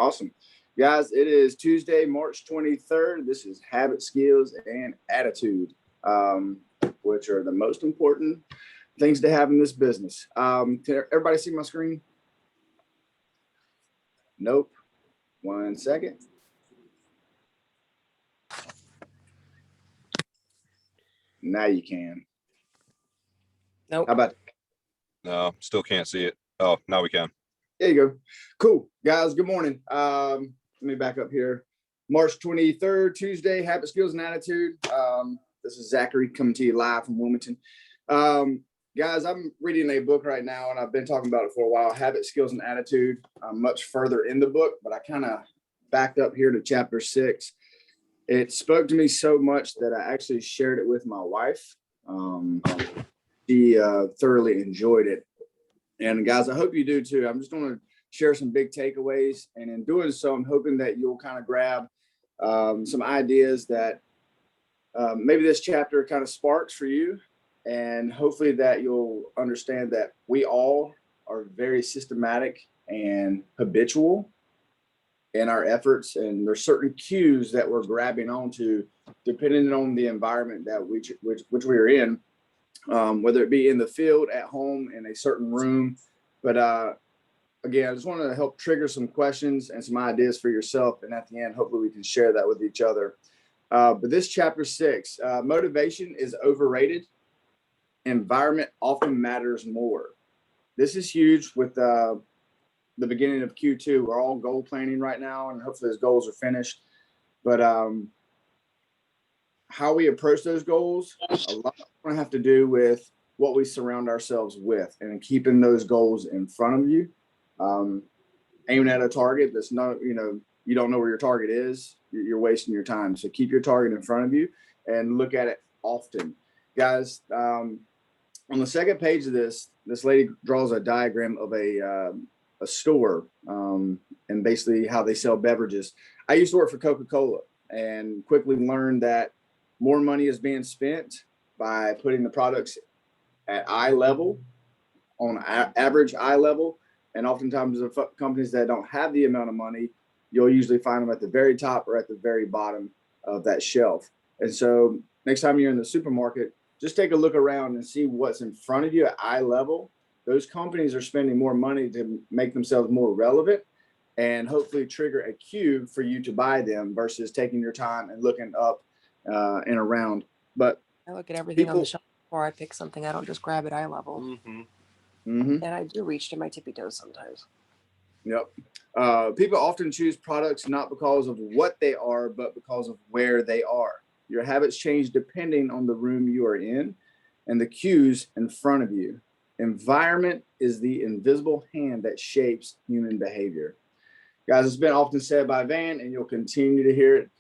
Awesome. Guys, it is Tuesday, March 23rd. This is habit, skills, and attitude, which are the most important things to have in this business. Can everybody see my screen? Nope. 1 second. Now you can. Nope. How about? No, still can't see it. Oh, now we can. There you go. Cool. Guys, good morning. Let me back up here. March 23rd, Tuesday, habit, skills, and attitude. This is Zachary coming to you live from Wilmington. Guys, I'm reading a book right now, and I've been talking about it for a while, Habit, Skills, and Attitude. I'm much further in the book, but I kind of backed up here to chapter 6. It spoke to me so much that I actually shared it with my wife. She thoroughly enjoyed it. And guys, I hope you do too. I'm just going to share some big takeaways. And in doing so, I'm hoping that you'll kind of grab some ideas that maybe this chapter kind of sparks for you. And hopefully that you'll understand that we all are very systematic and habitual in our efforts. And there's certain cues that we're grabbing onto depending on the environment that which we're in. Whether it be in the field, at home, in a certain room. But again, I just want to help trigger some questions and some ideas for yourself. And at the end, hopefully we can share that with each other. But this chapter 6, motivation is overrated. Environment often matters more. This is huge with the beginning of Q2. We're all goal planning right now, and hopefully those goals are finished. But how we approach those goals, a lot going to have to do with what we surround ourselves with and keeping those goals in front of you. Aiming at a target that's not, you don't know where your target is, you're wasting your time. So keep your target in front of you and look at it often. Guys, on the second page of this lady draws a diagram of a store and basically how they sell beverages. I used to work for Coca-Cola and quickly learned that more money is being spent by putting the products at eye level, on average eye level. And oftentimes the companies that don't have the amount of money, you'll usually find them at the very top or at the very bottom of that shelf. And so next time you're in the supermarket, just take a look around and see what's in front of you at eye level. Those companies are spending more money to make themselves more relevant and hopefully trigger a cue for you to buy them versus taking your time and looking up and around. But I look at everything on the shelf before I pick something. I don't just grab it eye level. Mm-hmm. And I do reach to my tippy toes sometimes. Yep. People often choose products not because of what they are, but because of where they are. Your habits change depending on the room you are in and the cues in front of you. Environment is the invisible hand that shapes human behavior. Guys, it's been often said by Van, and you'll continue to hear it.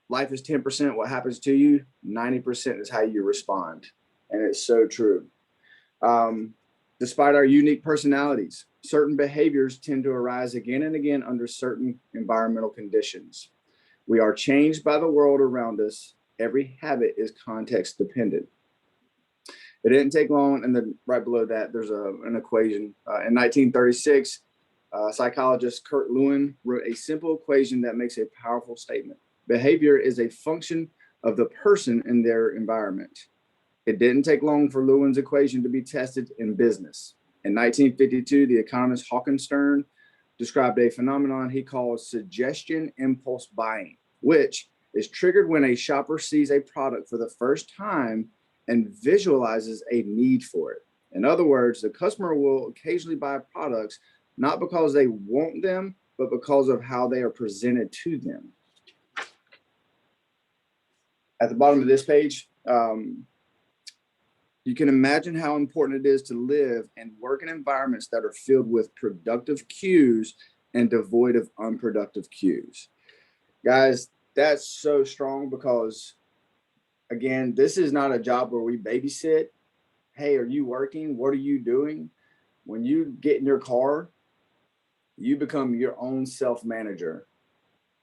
Life is 10% what happens to you, 90% is how you respond. And it's so true. Despite our unique personalities, certain behaviors tend to arise again and again under certain environmental conditions. We are changed by the world around us. Every habit is context dependent. It didn't take long, and then right below that, there's an equation. In 1936, psychologist Kurt Lewin wrote a simple equation that makes a powerful statement. Behavior is a function of the person and their environment. It didn't take long for Lewin's equation to be tested in business. In 1952, the economist Hawkinstern described a phenomenon he calls suggestion impulse buying, which is triggered when a shopper sees a product for the first time and visualizes a need for it. In other words, the customer will occasionally buy products not because they want them, but because of how they are presented to them. At the bottom of this page, you can imagine how important it is to live and work in environments that are filled with productive cues and devoid of unproductive cues. Guys, that's so strong because, again, this is not a job where we babysit. Hey, are you working? What are you doing? When you get in your car, you become your own self-manager,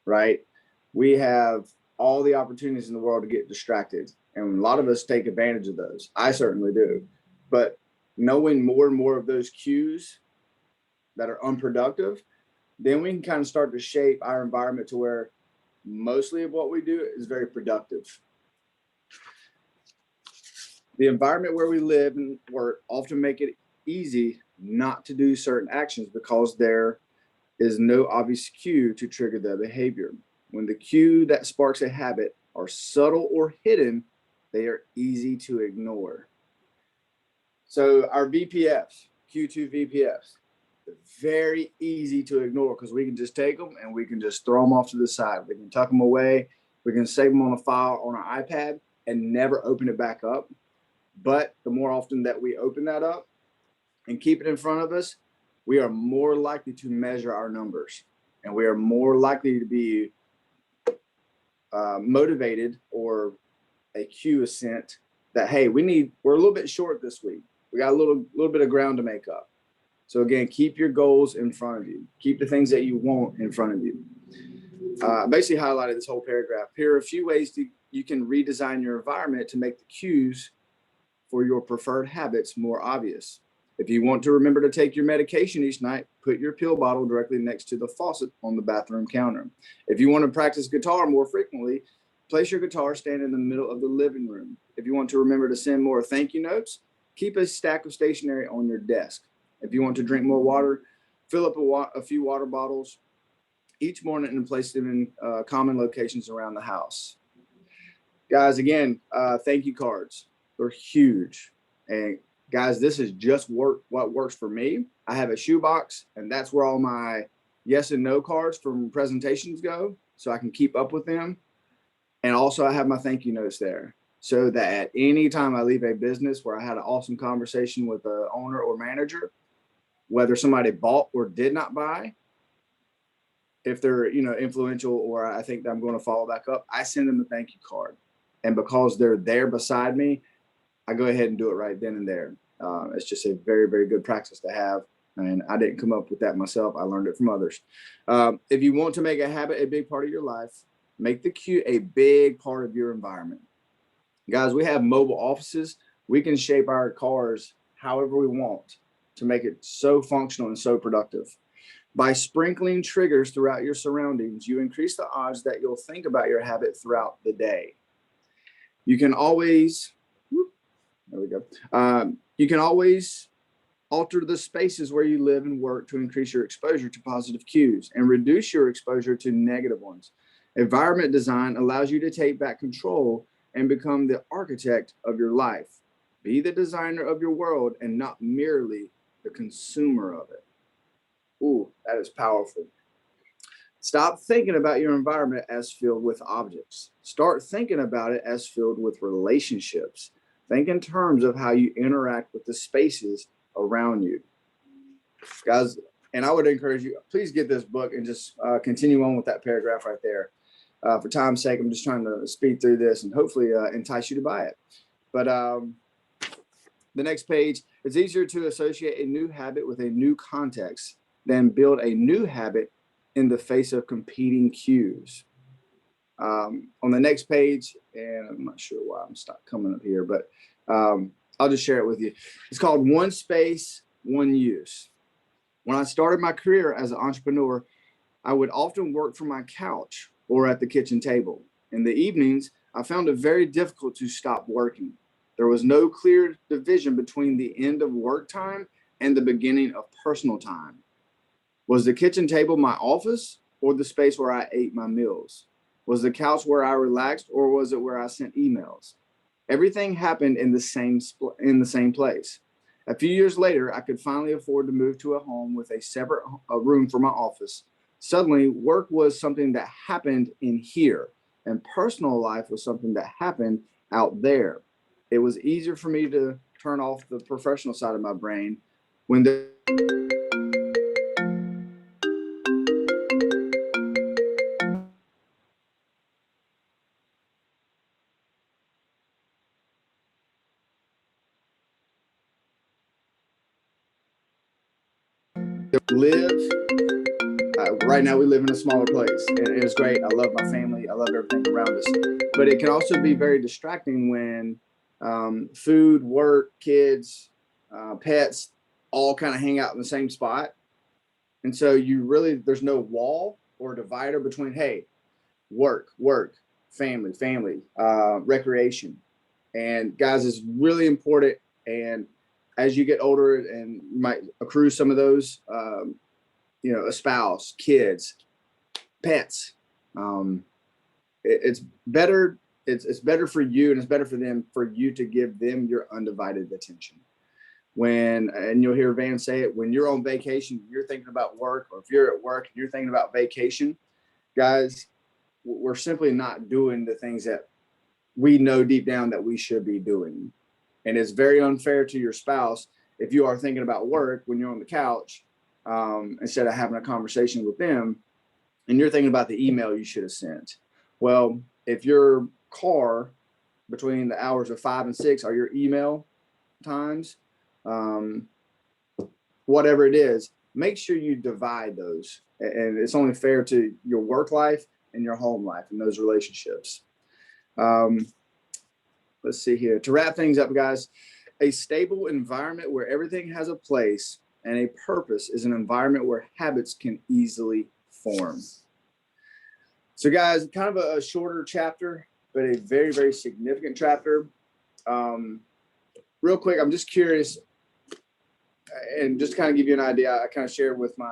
right? We have all the opportunities in the world to get distracted. And a lot of us take advantage of those. I certainly do. But knowing more and more of those cues that are unproductive then we can kind of start to shape our environment to where mostly of what we do is very productive. The environment where we live and work often make it easy not to do certain actions because there is no obvious cue to trigger the behavior. When the cue that sparks a habit are subtle or hidden, they are easy to ignore. So our VPFs, Q2 VPFs, very easy to ignore because we can just take them and we can just throw them off to the side. We can tuck them away. We can save them on a file on our iPad and never open it back up. But the more often that we open that up and keep it in front of us, we are more likely to measure our numbers, and we are more likely to be motivated, or a cue is sent that, hey, we're a little bit short this week. We got a little bit of ground to make up. So again, keep your goals in front of you. Keep the things that you want in front of you. Basically highlighted this whole paragraph. Here are a few ways you can redesign your environment to make the cues for your preferred habits more obvious. If you want to remember to take your medication each night, put your pill bottle directly next to the faucet on the bathroom counter. If you want to practice guitar more frequently, place your guitar stand in the middle of the living room. If you want to remember to send more thank you notes, keep a stack of stationery on your desk. If you want to drink more water, fill up a few water bottles each morning and place them in common locations around the house. Guys, again, thank you cards. They're huge. And guys, this is just what works for me. I have a shoebox, and that's where all my yes and no cards from presentations go, so I can keep up with them. And also I have my thank you notes there, so that at any time I leave a business where I had an awesome conversation with the owner or manager, whether somebody bought or did not buy, if they're influential or I think that I'm going to follow back up, I send them a thank you card. And because they're there beside me, I go ahead and do it right then and there. It's just a very, very good practice to have. And I didn't come up with that myself. I learned it from others. If you want to make a habit a big part of your life, make the cue a big part of your environment. Guys, we have mobile offices. We can shape our cars however we want to make it so functional and so productive. By sprinkling triggers throughout your surroundings, you increase the odds that you'll think about your habit throughout the day. You can always, there we go. You can always alter the spaces where you live and work to increase your exposure to positive cues and reduce your exposure to negative ones. Environment design allows you to take back control and become the architect of your life. Be the designer of your world and not merely the consumer of it. Ooh, that is powerful. Stop thinking about your environment as filled with objects. Start thinking about it as filled with relationships. Think in terms of how you interact with the spaces around you. Guys, and I would encourage you, please get this book and just continue on with that paragraph right there. For time's sake, I'm just trying to speed through this and hopefully entice you to buy it. But the next page, it's easier to associate a new habit with a new context than build a new habit in the face of competing cues. On the next page, and I'm not sure why I'm stuck coming up here, but I'll just share it with you. It's called One Space, One Use. When I started my career as an entrepreneur, I would often work from my couch or at the kitchen table. In the evenings, I found it very difficult to stop working. There was no clear division between the end of work time and the beginning of personal time. Was the kitchen table my office or the space where I ate my meals? Was the couch where I relaxed or was it where I sent emails? Everything happened in the same place. A few years later, I could finally afford to move to a home with a separate room for my office. Suddenly, work was something that happened in here, and personal life was something that happened out there. It was easier for me to turn off the professional side of my brain when the live. Right now we live in a smaller place and it's great. I love my family. I love everything around us, but it can also be very distracting when food, work, kids, pets all kind of hang out in the same spot. And so there's no wall or divider between, hey, work, family, recreation. And guys, it's really important. And as you get older and you might accrue some of those, a spouse, kids, pets, it's better. It's better for you, and it's better for them, for you to give them your undivided attention. And you'll hear Van say it, when you're on vacation, you're thinking about work, or if you're at work and you're thinking about vacation, guys, we're simply not doing the things that we know deep down that we should be doing. And it's very unfair to your spouse if you are thinking about work when you're on the couch, instead of having a conversation with them, and you're thinking about the email you should have sent. Well, if your car between the hours of 5 and 6 are your email times, whatever it is, make sure you divide those. And it's only fair to your work life and your home life and those relationships. Let's see here. To wrap things up, guys, a stable environment where everything has a place and a purpose is an environment where habits can easily form. So, guys, kind of a shorter chapter, but a very, very significant chapter. Real quick, I'm just curious, and just to kind of give you an idea, I kind of shared with my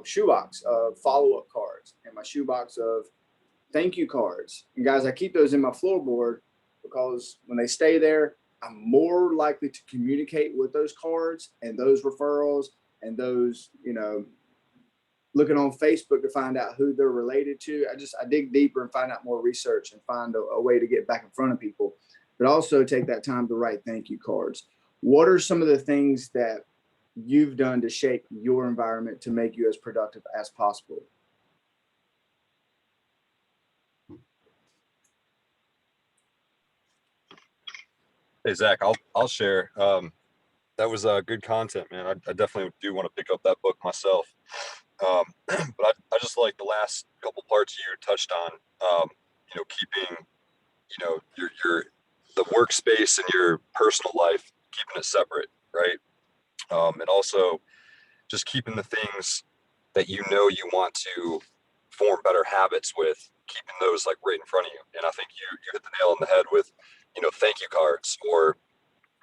shoebox of follow-up cards and my shoebox of thank you cards. And guys, I keep those in my floorboard because when they stay there, I'm more likely to communicate with those cards and those referrals and those, looking on Facebook to find out who they're related to. I dig deeper and find out more research and find a way to get back in front of people, but also take that time to write thank you cards. What are some of the things that you've done to shape your environment to make you as productive as possible? Hey, Zach, I'll share. That was good content, man. I definitely do want to pick up that book myself. But I just like the last couple parts you touched on. Keeping, the workspace and your personal life, keeping it separate, right? And also just keeping the things that you want to form better habits with, keeping those like right in front of you. And I think you hit the nail on the head with, thank you cards, or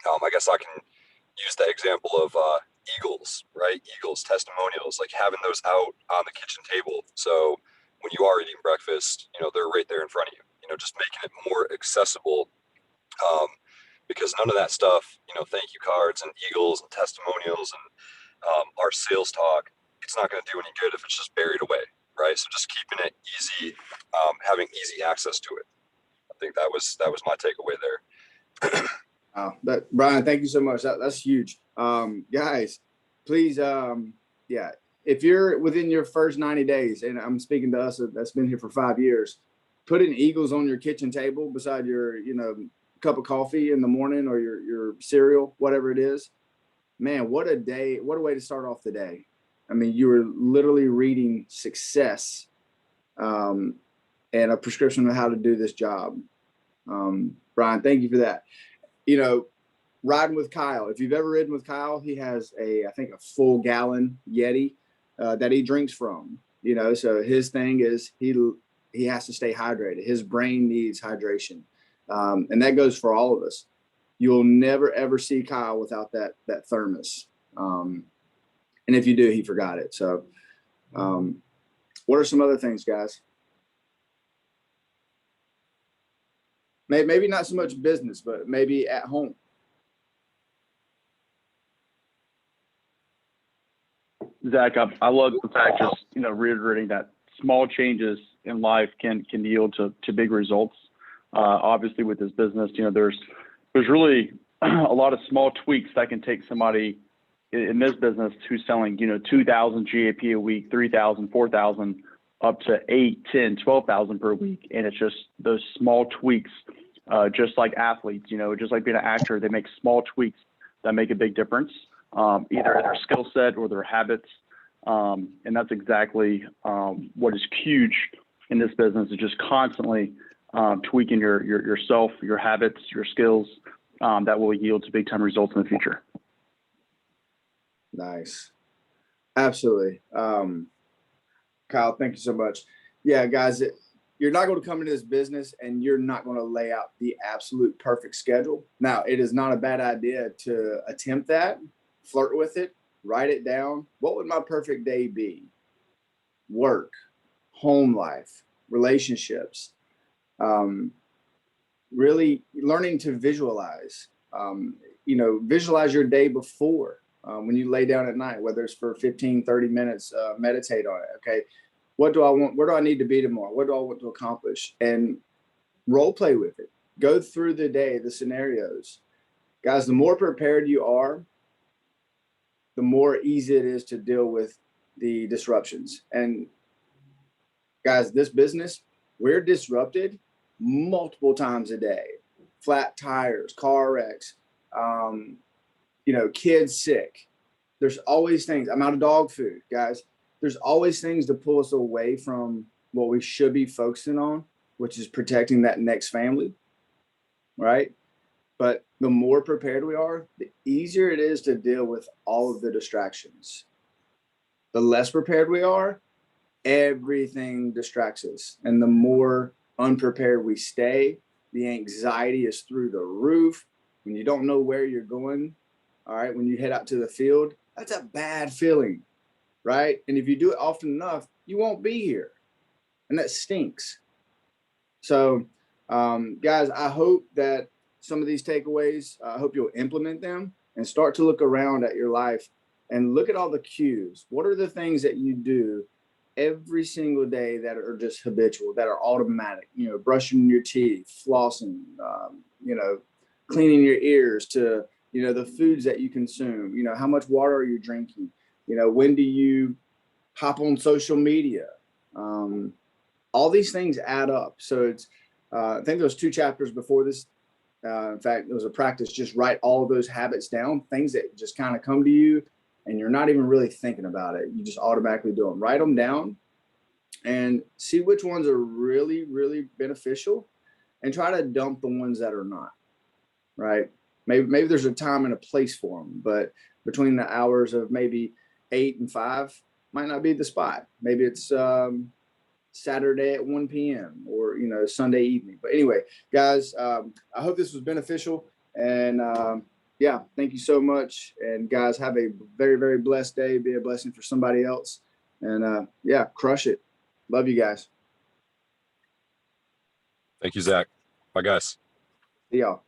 I guess I can use the example of Eagles, right? Eagles testimonials, like having those out on the kitchen table. So when you are eating breakfast, they're right there in front of you, just making it more accessible. Because none of that stuff, thank you cards and Eagles and testimonials and our sales talk, it's not going to do any good if it's just buried away, right? So just keeping it easy, having easy access to it. I think that was my takeaway there. Brian, thank you so much. That's huge. Guys, please, if you're within your first 90 days, and I'm speaking to us that's been here for 5 years, put an Eagles on your kitchen table beside your, cup of coffee in the morning or your cereal, whatever it is. Man, what a way to start off the day. I mean, you were literally reading success and a prescription of how to do this job. Brian, thank you for that. Riding with Kyle. If you've ever ridden with Kyle, he has I think a full gallon Yeti that he drinks from. So his thing is he has to stay hydrated. His brain needs hydration, and that goes for all of us. You'll never ever see Kyle without that thermos. And if you do, he forgot it. So, what are some other things, guys? Maybe not so much business, but maybe at home. Zach, I love the fact just reiterating that small changes in life can yield to big results. Obviously, with this business, there's really a lot of small tweaks that can take somebody in this business who's selling 2,000 GAP a week, 3,000, 4,000, up to 8, 10, 12,000 per week, and it's just those small tweaks. Just like athletes, just like being an actor, they make small tweaks that make a big difference, either in their skill set or their habits. And that's exactly what is huge in this business, is just constantly tweaking yourself, your habits, your skills, that will yield to big time results in the future. Nice. Absolutely. Kyle, thank you so much. Yeah, guys, you're not going to come into this business and you're not going to lay out the absolute perfect schedule. Now, it is not a bad idea to attempt that, flirt with it, write it down. What would my perfect day be? Work, home life, relationships, really learning to visualize. Visualize your day before when you lay down at night, whether it's for 15, 30 minutes, meditate on it. Okay. What do I want? Where do I need to be tomorrow? What do I want to accomplish? And role play with it. Go through the day, the scenarios. Guys, the more prepared you are, the more easy it is to deal with the disruptions. And guys, this business, we're disrupted multiple times a day. Flat tires, car wrecks, kids sick. There's always things. I'm out of dog food, guys. There's always things to pull us away from what we should be focusing on, which is protecting that next family, right? But the more prepared we are, the easier it is to deal with all of the distractions. The less prepared we are, everything distracts us. And the more unprepared we stay, the anxiety is through the roof. When you don't know where you're going, all right, when you head out to the field, that's a bad feeling, right? And if you do it often enough, you won't be here. And that stinks. So, guys, I hope that some of these takeaways, I hope you'll implement them and start to look around at your life and look at all the cues. What are the things that you do every single day that are just habitual, that are automatic? Brushing your teeth, flossing, cleaning your ears, to the foods that you consume. How much water are you drinking? When do you hop on social media? All these things add up. So it's I think there was 2 chapters before this. In fact, there was a practice, just write all of those habits down, things that just kind of come to you and you're not even really thinking about it. You just automatically do them. Write them down and see which ones are really, really beneficial and try to dump the ones that are not, right? Maybe there's a time and a place for them, but between the hours of maybe 8 and 5 might not be the spot. Maybe it's Saturday at 1 p.m. or, Sunday evening. But anyway, guys, I hope this was beneficial. And thank you so much. And guys, have a very, very blessed day. Be a blessing for somebody else. And crush it. Love you guys. Thank you, Zach. Bye, guys. See y'all.